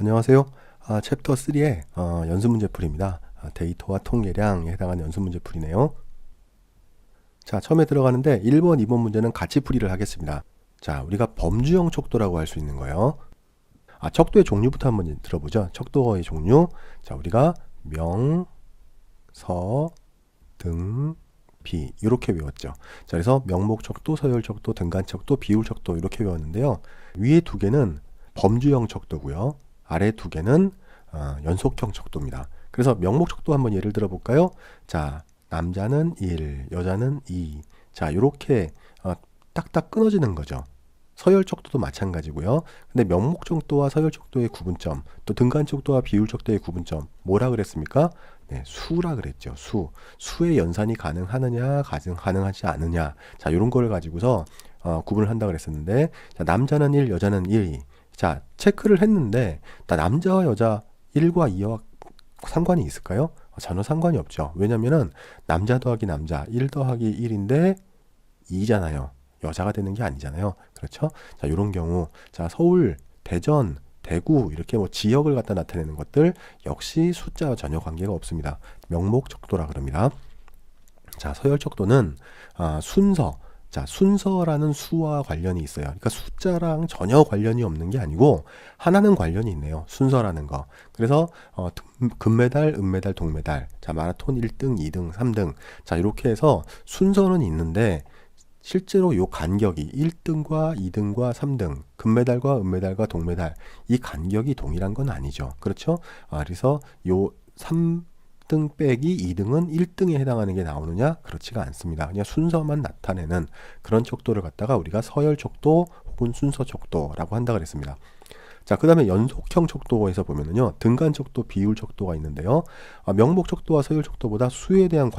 안녕하세요. 챕터 3의 연습문제풀이입니다. 데이터와 통계량에 해당하는 연습문제풀이네요. 자, 처음에 들어가는데 1번, 2번 문제는 같이 풀이를 하겠습니다. 자, 우리가 범주형 척도라고 할 수 있는 거예요. 척도의 종류부터 한번 들어보죠. 척도의 종류. 자, 우리가 명, 서, 등, 비 이렇게 외웠죠. 자, 그래서 명목 척도, 서열 척도, 등간 척도, 비율 척도 이렇게 외웠는데요. 위에 두 개는 범주형 척도고요. 아래 두 개는 연속형 척도입니다. 그래서 명목 척도 한번 예를 들어 볼까요? 자, 남자는 1, 여자는 2. 자, 이렇게 딱딱 끊어지는 거죠. 서열 척도도 마찬가지고요. 근데 명목 척도와 서열 척도의 구분점, 또 등간 척도와 비율 척도의 구분점, 뭐라 그랬습니까? 네, 수라 그랬죠. 수의 연산이 가능하느냐, 가능하지 않느냐. 자, 이런 걸 가지고서 구분을 한다 그랬었는데, 자, 남자는 1, 여자는 1. 자, 체크를 했는데 남자와 여자 1과 2와 상관이 있을까요? 전혀 상관이 없죠. 왜냐면은 남자 더하기 남자 1 더하기 1인데 2잖아요. 여자가 되는 게 아니잖아요. 그렇죠? 자, 이런 경우, 자, 서울, 대전, 대구 이렇게 뭐 지역을 갖다 나타내는 것들 역시 숫자와 전혀 관계가 없습니다. 명목 척도라 그럽니다. 자, 서열 척도는 순서. 자, 순서라는 수와 관련이 있어요. 그러니까 숫자랑 전혀 관련이 없는 게 아니고 하나는 관련이 있네요. 순서라는 거. 그래서 금메달, 은메달, 동메달. 자, 마라톤 1등, 2등, 3등. 자, 이렇게 해서 순서는 있는데 실제로 요 간격이 1등과 2등과 3등, 금메달과 은메달과 동메달 이 간격이 동일한 건 아니죠. 그렇죠? 그래서 요 3등 빼기 2등은 1등에 해당하는 게 나오느냐? 그렇지가 않습니다. 그냥 순서만 나타내는 그런 척도를 갖다가 우리가 서열 척도 혹은 순서 척도라고 한다 그랬습니다. 자, 그 다음에 연속형 척도에서 보면은요, 등간 척도, 비율 척도가 있는데요. 명목 척도와 서열 척도보다 수에 대한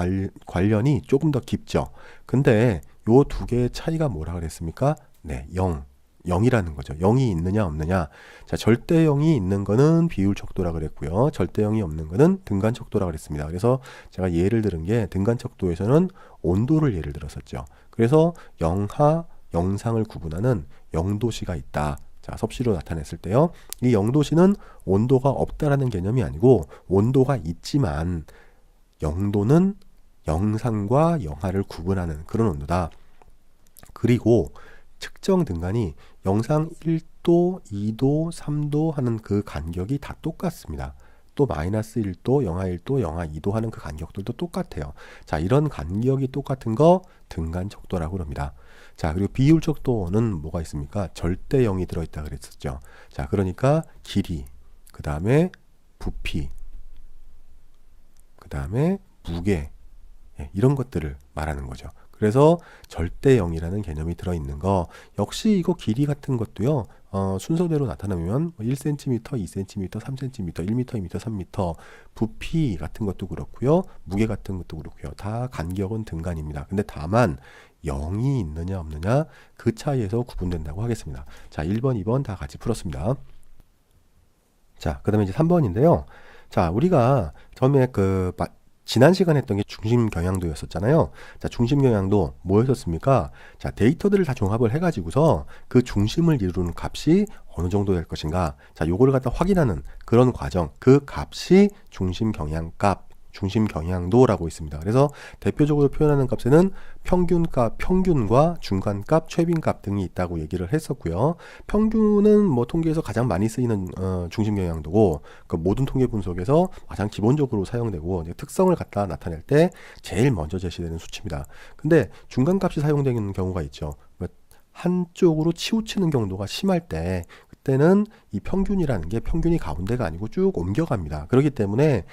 관련이 조금 더 깊죠. 근데 요 두 개의 차이가 뭐라 그랬습니까? 네, 0이라는 거죠. 0이 있느냐 없느냐. 자, 절대 0이 있는 거는 비율 척도라 그랬고요. 절대 0이 없는 거는 등간 척도라 그랬습니다. 그래서 제가 예를 들은 게 등간 척도에서는 온도를 예를 들었었죠. 그래서 영하, 영상을 구분하는 영도시가 있다. 자, 섭씨로 나타냈을 때요. 이 영도시는 온도가 없다라는 개념이 아니고 온도가 있지만 영도는 영상과 영하를 구분하는 그런 온도다. 그리고 측정 등간이 영상 1도, 2도, 3도 하는 그 간격이 다 똑같습니다. 또 마이너스 1도, 영하 1도, 영하 2도 하는 그 간격들도 똑같아요. 자, 이런 간격이 똑같은 거 등간 척도라고 합니다. 자, 그리고 비율 척도는 뭐가 있습니까? 절대 0이 들어있다 그랬었죠. 자, 그러니까 길이, 그 다음에 부피, 그 다음에 무게, 이런 것들을 말하는 거죠. 그래서 절대 0이라는 개념이 들어있는 거, 역시 이거 길이 같은 것도요, 순서대로 나타나면 1cm, 2cm, 3cm, 1m, 2m, 3m, 부피 같은 것도 그렇고요, 무게 같은 것도 그렇고요. 다 간격은 등간입니다. 근데 다만 0이 있느냐 없느냐 그 차이에서 구분된다고 하겠습니다. 자, 1번, 2번 다 같이 풀었습니다. 자, 그 다음에 이제 3번인데요. 자, 우리가 처음에 지난 시간에 했던 게 중심 경향도였었잖아요. 자, 중심 경향도 뭐였었습니까? 자, 데이터들을 다 종합을 해가지고서 그 중심을 이루는 값이 어느 정도 될 것인가. 자, 요거를 갖다 확인하는 그런 과정. 그 값이 중심 경향값, 중심 경향도라고 있습니다. 그래서 대표적으로 표현하는 값에는 평균값, 평균과 중간값, 최빈값 등이 있다고 얘기를 했었고요. 평균은 뭐 통계에서 가장 많이 쓰이는 중심 경향도고, 그 모든 통계 분석에서 가장 기본적으로 사용되고 이제 특성을 갖다 나타낼 때 제일 먼저 제시되는 수치입니다. 근데 중간값이 사용되는 경우가 있죠. 한쪽으로 치우치는 경도가 심할 때 그때는 이 평균이라는 게 평균이 가운데가 아니고 쭉 옮겨갑니다. 그렇기 때문에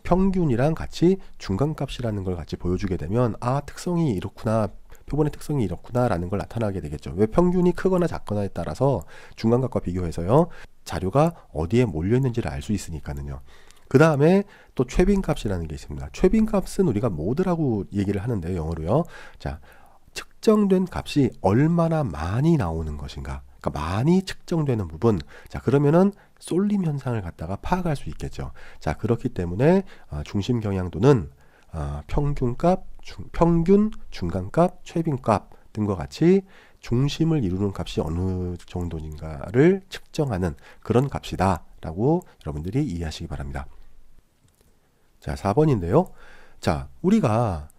평균이랑 같이 중간값이라는 걸 같이 보여주게 되면 특성이 이렇구나, 표본의 특성이 이렇구나 라는 걸 나타나게 되겠죠. 왜 평균이 크거나 작거나에 따라서 중간값과 비교해서요, 자료가 어디에 몰려있는지를 알 수 있으니까는요. 그 다음에 또 최빈값이라는 게 있습니다. 최빈값은 우리가 모드라고 얘기를 하는데요, 영어로요. 자, 측정된 값이 얼마나 많이 나오는 것인가, 그러니까 많이 측정되는 부분. 자, 그러면은 쏠림 현상을 갖다가 파악할 수 있겠죠. 자, 그렇기 때문에 중심 경향도는 평균값, 평균, 중간값, 최빈값 등과 같이 중심을 이루는 값이 어느 정도인가를 측정하는 그런 값이다 라고 여러분들이 이해하시기 바랍니다. 자, 4번인데요. 자, 우리가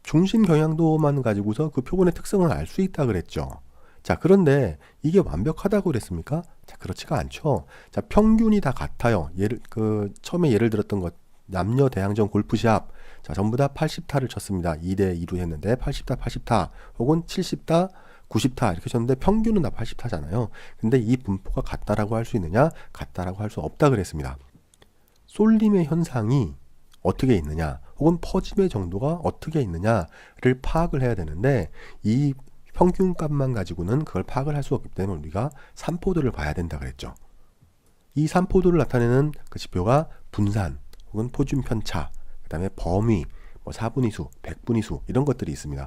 중심 경향도만 가지고서 그 표본의 특성을 알 수 있다 그랬죠. 자, 그런데 이게 완벽하다고 그랬습니까? 자, 그렇지가 않죠. 자, 평균이 다 같아요. 처음에 예를 들었던 것, 남녀 대항전 골프시합. 자, 전부 다 80타를 쳤습니다. 2대 2로 했는데 80타, 80타, 혹은 70타, 90타 이렇게 쳤는데 평균은 다 80타잖아요. 근데 이 분포가 같다라고 할 수 있느냐? 같다라고 할 수 없다 그랬습니다. 쏠림의 현상이 어떻게 있느냐, 혹은 퍼짐의 정도가 어떻게 있느냐를 파악을 해야 되는데, 이 평균값만 가지고는 그걸 파악을 할 수 없기 때문에 우리가 산포도를 봐야 된다 그랬죠. 이 산포도를 나타내는 그 지표가 분산, 혹은 표준 편차, 그 다음에 범위, 뭐 4분위수, 100분위수 이런 것들이 있습니다.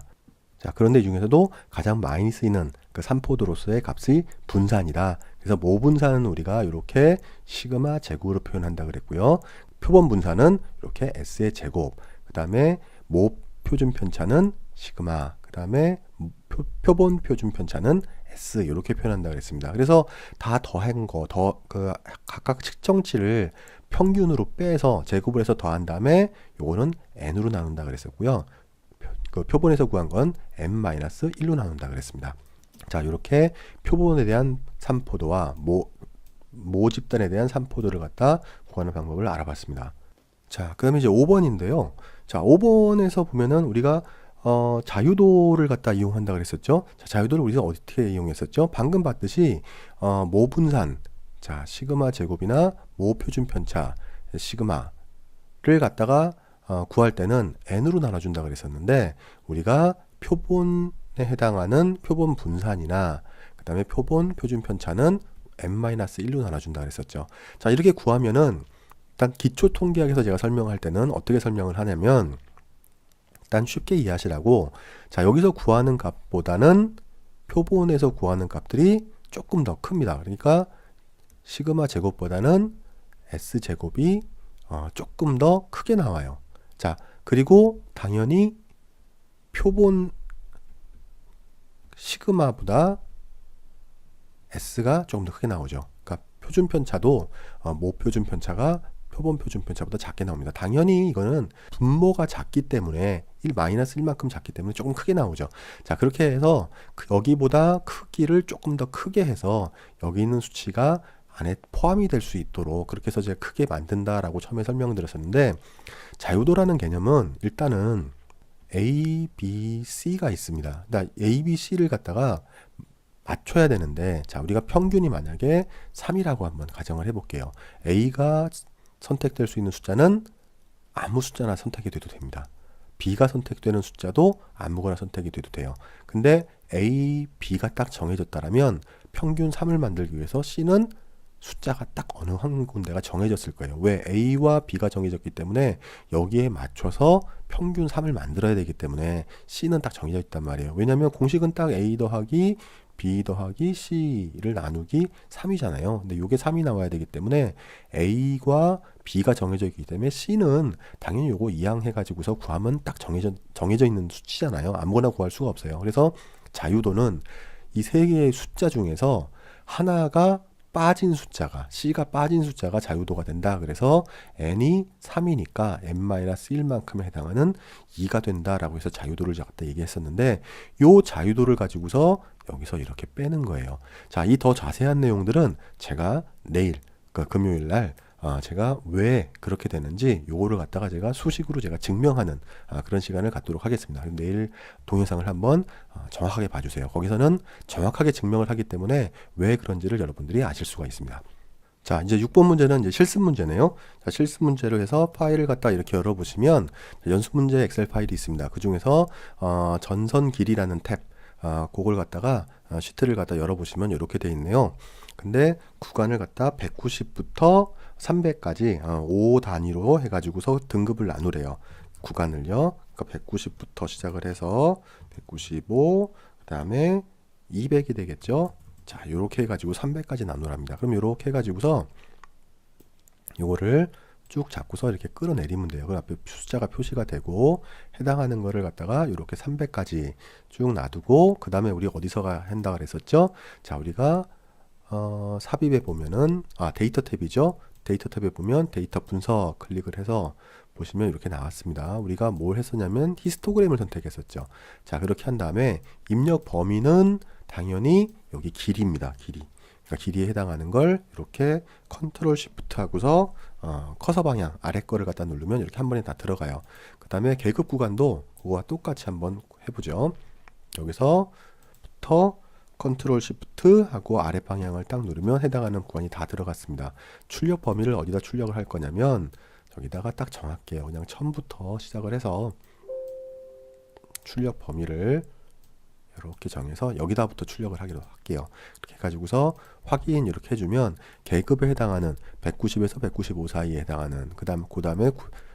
자, 그런데 이 중에서도 가장 많이 쓰이는 그 산포도로서의 값이 분산이다. 그래서 모분산은 우리가 이렇게 시그마 제곱으로 표현한다 그랬고요. 표본 분산은 이렇게 S의 제곱, 그 다음에 모 표준 편차는 시그마, 그 다음에 표본 표준 편차는 S 이렇게 표현한다 그랬습니다. 그래서 다 더한 거, 각각 측정치를 평균으로 빼서 제곱을 해서 더한 다음에 요거는 N으로 나눈다 그랬었고요. 그 표본에서 구한 건 n-1로 나눈다 그랬습니다. 자, 이렇게 표본에 대한 산포도와 모 집단에 대한 산포도를 갖다 구하는 방법을 알아봤습니다. 자, 그 다음에 이제 5번인데요. 자, 5번에서 보면은 우리가 자유도를 갖다 이용한다 그랬었죠. 자, 자유도를 우리가 어떻게 이용했었죠? 방금 봤듯이 모 분산, 자, 시그마 제곱이나 모 표준 편차 시그마를 갖다가 구할 때는 n으로 나눠준다 그랬었는데, 우리가 표본에 해당하는 표본 분산이나 그 다음에 표본 표준 편차는 n-1로 나눠준다 그랬었죠. 자, 이렇게 구하면은 일단 기초 통계학에서 제가 설명할 때는 어떻게 설명을 하냐면, 일단 쉽게 이해하시라고, 자, 여기서 구하는 값보다는 표본에서 구하는 값들이 조금 더 큽니다. 그러니까 시그마 제곱보다는 S 제곱이 조금 더 크게 나와요. 자, 그리고 당연히 표본 시그마보다 S가 조금 더 크게 나오죠. 그러니까 표준 편차도 모 표준 편차가 표본 표준 편차보다 작게 나옵니다. 당연히 이거는 분모가 작기 때문에 1-1만큼 작기 때문에 조금 크게 나오죠. 자, 그렇게 해서 여기보다 크기를 조금 더 크게 해서 여기 있는 수치가 안에 포함이 될 수 있도록 그렇게 해서 제가 크게 만든다라고 처음에 설명드렸었는데, 자유도라는 개념은 일단은 A, B, C가 있습니다. 그러니까 A, B, C를 갖다가 맞춰야 되는데, 자, 우리가 평균이 만약에 3이라고 한번 가정을 해볼게요. A가 선택될 수 있는 숫자는 아무 숫자나 선택이 돼도 됩니다. B가 선택되는 숫자도 아무거나 선택이 돼도 돼요. 근데 A, B가 딱 정해졌다라면 평균 3을 만들기 위해서 C는 숫자가 딱 어느 한 군데가 정해졌을 거예요. 왜? A와 B가 정해졌기 때문에 여기에 맞춰서 평균 3을 만들어야 되기 때문에 C는 딱 정해져 있단 말이에요. 왜냐하면 공식은 딱 A 더하기 B 더하기 C를 나누기 3이잖아요. 근데 이게 3이 나와야 되기 때문에 A과 B가 정해져 있기 때문에 C는 당연히 요거 이항해가지고서 구하면 딱 정해져 있는 수치잖아요. 아무거나 구할 수가 없어요. 그래서 자유도는 이 세 개의 숫자 중에서 하나가 빠진 숫자가, C가 빠진 숫자가 자유도가 된다. 그래서 n이 3이니까 n-1만큼에 해당하는 2가 된다라고 해서 자유도를 갖다 얘기했었는데, 요 자유도를 가지고서 여기서 이렇게 빼는 거예요. 자, 이 더 자세한 내용들은 제가 내일, 금요일 날 제가 왜 그렇게 되는지 요거를 갖다가 제가 수식으로 제가 증명하는 그런 시간을 갖도록 하겠습니다. 내일 동영상을 한번 정확하게 봐주세요. 거기서는 정확하게 증명을 하기 때문에 왜 그런지를 여러분들이 아실 수가 있습니다. 자, 이제 6번 문제는 이제 실습 문제네요. 자, 실습 문제로 해서 파일을 갖다 이렇게 열어보시면 연습 문제 엑셀 파일이 있습니다. 그 중에서 전선 길이라는 탭, 그걸 갖다가 시트를 갖다 열어보시면 이렇게 돼 있네요. 근데 구간을 갖다 190부터 300까지 5 단위로 해가지고서 등급을 나누래요. 구간을요. 그러니까 190부터 시작을 해서 195, 그 다음에 200이 되겠죠. 자, 요렇게 해가지고 300까지 나누랍니다. 그럼 요렇게 해가지고서 요거를 쭉 잡고서 이렇게 끌어내리면 돼요. 그 앞에 숫자가 표시가 되고 해당하는 거를 갖다가 이렇게 300까지 쭉 놔두고 그 다음에 우리 어디서가 한다 그랬었죠? 자, 우리가 삽입에 보면은 데이터 탭이죠. 데이터 탭에 보면 데이터 분석 클릭을 해서 보시면 이렇게 나왔습니다. 우리가 뭘 했었냐면 히스토그램을 선택했었죠. 자, 그렇게 한 다음에 입력 범위는 당연히 여기 길이입니다. 길이. 그러니까 길이에 해당하는 걸 이렇게 컨트롤 쉬프트 하고서 커서 방향 아래 거를 갖다 누르면 이렇게 한 번에 다 들어가요. 그 다음에 계급 구간도 그거와 똑같이 한번 해보죠. 여기서부터 컨트롤 쉬프트 하고 아래 방향을 딱 누르면 해당하는 구간이 다 들어갔습니다. 출력 범위를 어디다 출력을 할 거냐면 여기다가 딱 정할게요. 그냥 처음부터 시작을 해서 출력 범위를 이렇게 정해서 여기다부터 출력을 하기로 할게요. 이렇게 해가지고서 확인 이렇게 해주면 계급에 해당하는 190에서 195 사이에 해당하는 그 다음에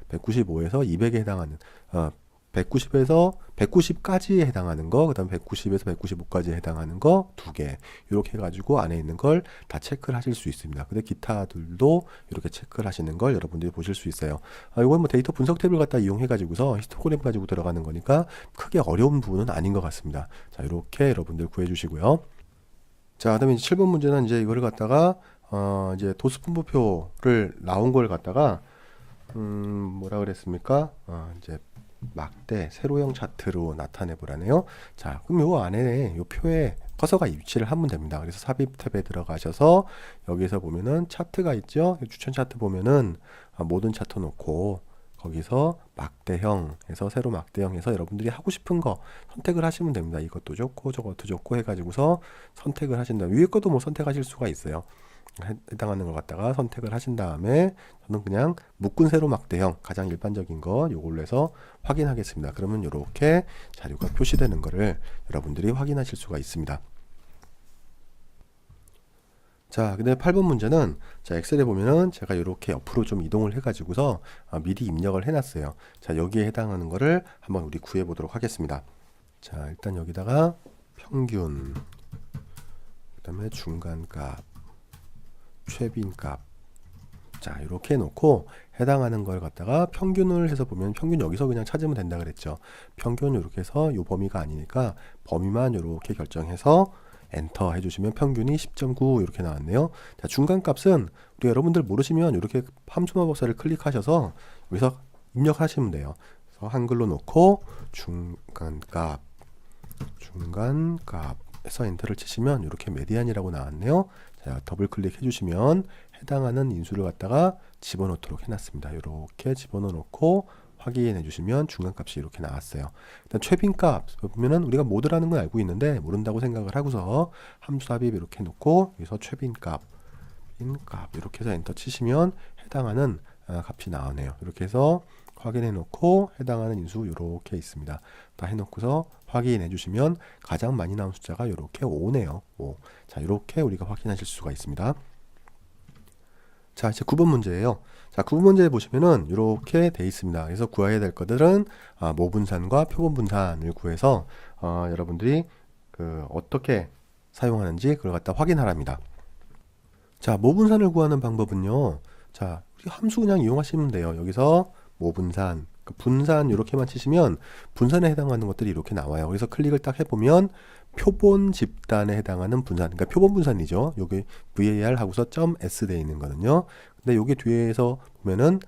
195에서 200에 해당하는 190에서 190까지에 해당하는 거, 그 다음에 190에서 195까지에 해당하는 거 2개 이렇게 해가지고 안에 있는 걸 다 체크를 하실 수 있습니다. 근데 기타들도 이렇게 체크를 하시는 걸 여러분들이 보실 수 있어요. 이건 뭐 데이터 분석 탭을 갖다 이용해가지고서 히스토그램 가지고 들어가는 거니까 크게 어려운 부분은 아닌 것 같습니다. 자, 이렇게 여러분들 구해주시고요. 자, 그다음에 7번 문제는 이제 이거를 갖다가 이제 도수 분포표를 나온 걸 갖다가 뭐라 그랬습니까? 이제 막대 세로형 차트로 나타내 보라네요. 자, 그럼 요 안에 요 표에 커서가 위치를 하면 됩니다. 그래서 삽입 탭에 들어가셔서 여기서 보면은 차트가 있죠. 추천 차트 보면은 모든 차트 놓고 거기서 막대형에서 세로 막대형에서 여러분들이 하고 싶은 거 선택을 하시면 됩니다. 이것도 좋고 저것도 좋고 해가지고서 선택을 하신다. 위에 것도 뭐 선택하실 수가 있어요. 해당하는 걸 갖다가 선택을 하신 다음에 저는 그냥 묶은 세로 막대형 가장 일반적인 거 요걸로 해서 확인하겠습니다. 그러면 이렇게 자료가 표시되는 거를 여러분들이 확인하실 수가 있습니다. 자, 근데 8번 문제는 자, 엑셀에 보면은 제가 이렇게 옆으로 좀 이동을 해가지고서 미리 입력을 해놨어요. 자, 여기에 해당하는 거를 한번 우리 구해 보도록 하겠습니다. 자, 일단 여기다가 평균, 그 다음에 중간값, 최빈값, 자, 이렇게 해놓고 해당하는 걸 갖다가 평균을 해서 보면 평균 여기서 그냥 찾으면 된다 그랬죠. 평균 이렇게 해서 요 범위가 아니니까 범위만 이렇게 결정해서 엔터 해주시면 평균이 10.9 이렇게 나왔네요. 자, 중간값은 우리 여러분들 모르시면 이렇게 함수 마법사를 클릭하셔서 여기서 입력하시면 돼요. 그래서 한글로 놓고 중간값 해서 엔터를 치시면 이렇게 메디안이라고 나왔네요. 자, 더블 클릭 해주시면 해당하는 인수를 갖다가 집어넣도록 해놨습니다. 이렇게 집어넣어 놓고 확인해 주시면 중간값이 이렇게 나왔어요. 일단 최빈값 보면은 우리가 모드라는 건 알고 있는데 모른다고 생각을 하고서 함수 삽입 이렇게 놓고 여기서 최빈값 이렇게 해서 엔터 치시면 해당하는 값이 나오네요. 이렇게 해서 확인해 놓고 해당하는 인수 이렇게 있습니다. 다 해놓고서 확인해 주시면 가장 많이 나온 숫자가 이렇게 5네요. 5. 자, 이렇게 우리가 확인하실 수가 있습니다. 자, 이제 9번 문제예요. 자, 9번 문제에 보시면은 이렇게 돼 있습니다. 그래서 구해야 될 것들은 모분산과 표본분산을 구해서 여러분들이 어떻게 사용하는지 그걸 갖다 확인하랍니다. 자, 모분산을 구하는 방법은요. 자, 우리 함수 그냥 이용하시면 돼요. 여기서 모분산, 분산 이렇게만 치시면 분산에 해당하는 것들이 이렇게 나와요. 그래서 클릭을 딱 해보면 표본 집단에 해당하는 분산, 그러니까 표본 분산이죠. 여기 var 하고서 .s 돼 있는 거는요. 근데 여기 뒤에서 보면은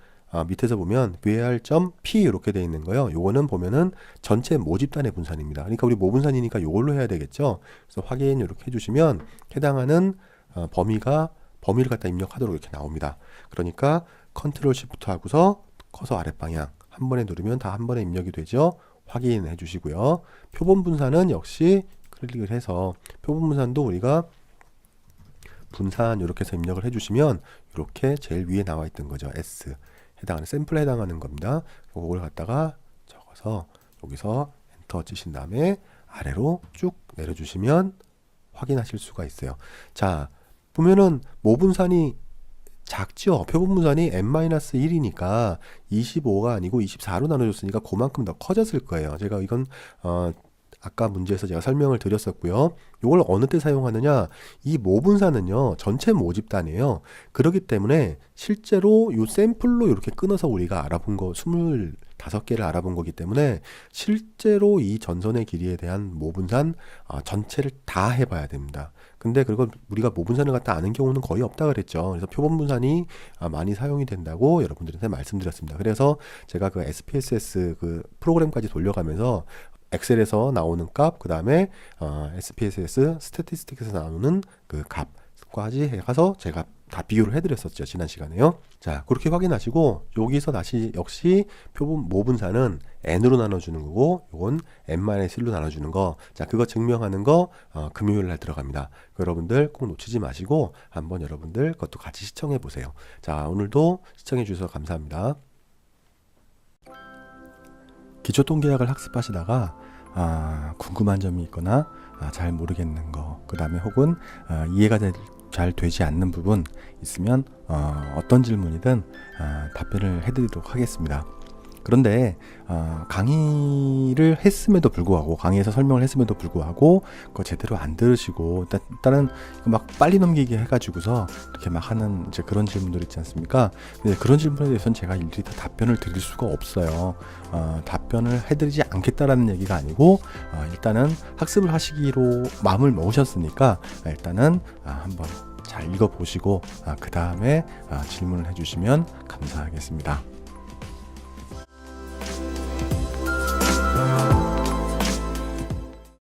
밑에서 보면 var.p 이렇게 돼 있는 거요. 요거는 보면은 전체 모집단의 분산입니다. 그러니까 우리 모분산이니까 요걸로 해야 되겠죠. 그래서 확인 이렇게 해주시면 해당하는 범위를 갖다 입력하도록 이렇게 나옵니다. 그러니까 컨트롤 시프트 하고서 커서 아랫방향 한 번에 누르면 다 한 번에 입력이 되죠. 확인해 주시고요. 표본 분산은 역시 클릭을 해서 표본 분산도 우리가 분산 이렇게 해서 입력을 해주시면 이렇게 제일 위에 나와 있던 거죠. S 해당하는 샘플에 해당하는 겁니다. 그걸 갖다가 적어서 여기서 엔터 치신 다음에 아래로 쭉 내려주시면 확인하실 수가 있어요. 자, 보면은 모분산이 작죠. 표본분산이 n-1이니까 25가 아니고 24로 나눠줬으니까 그만큼 더 커졌을 거예요. 제가 이건 아까 문제에서 제가 설명을 드렸었고요. 이걸 어느 때 사용하느냐? 이 모분사는요, 전체 모집단이에요. 그렇기 때문에 실제로 이 샘플로 이렇게 끊어서 우리가 알아본 거 25개를 알아본 거기 때문에 실제로 이 전선의 길이에 대한 모분산 전체를 다 해봐야 됩니다. 근데 그걸 우리가 모분산을 갖다 아는 경우는 거의 없다 그랬죠. 그래서 표본분산이 많이 사용이 된다고 여러분들한테 말씀드렸습니다. 그래서 제가 그 SPSS 그 프로그램까지 돌려가면서 엑셀에서 나오는 값, 그 다음에 SPSS 스태티스틱에서 나오는 그 값까지 해가서 제가 다 비교를 해드렸었죠, 지난 시간에요. 자, 그렇게 확인하시고 여기서 다시 역시 표본 모분산은 n으로 나눠주는 거고 요건 n-1로 나눠주는 거. 자, 그거 증명하는 거 금요일 날 들어갑니다. 여러분들 꼭 놓치지 마시고 한번 여러분들 그것도 같이 시청해 보세요. 자, 오늘도 시청해 주셔서 감사합니다. 기초통계학을 학습하시다가 궁금한 점이 있거나 잘 모르겠는 거, 그 다음에 혹은 이해가 잘 되지 않는 부분 있으면 어떤 질문이든 답변을 해드리도록 하겠습니다. 그런데 강의를 했음에도 불구하고, 강의에서 설명을 했음에도 불구하고 그거 제대로 안 들으시고 일단은 막 빨리 넘기기 해가지고서 이렇게 막 하는 이제 그런 질문들 있지 않습니까? 근데 그런 질문에 대해서는 제가 일일이 다 답변을 드릴 수가 없어요. 답변을 해드리지 않겠다라는 얘기가 아니고 일단은 학습을 하시기로 마음을 먹으셨으니까 일단은 한번 잘 읽어보시고 그 다음에 질문을 해주시면 감사하겠습니다.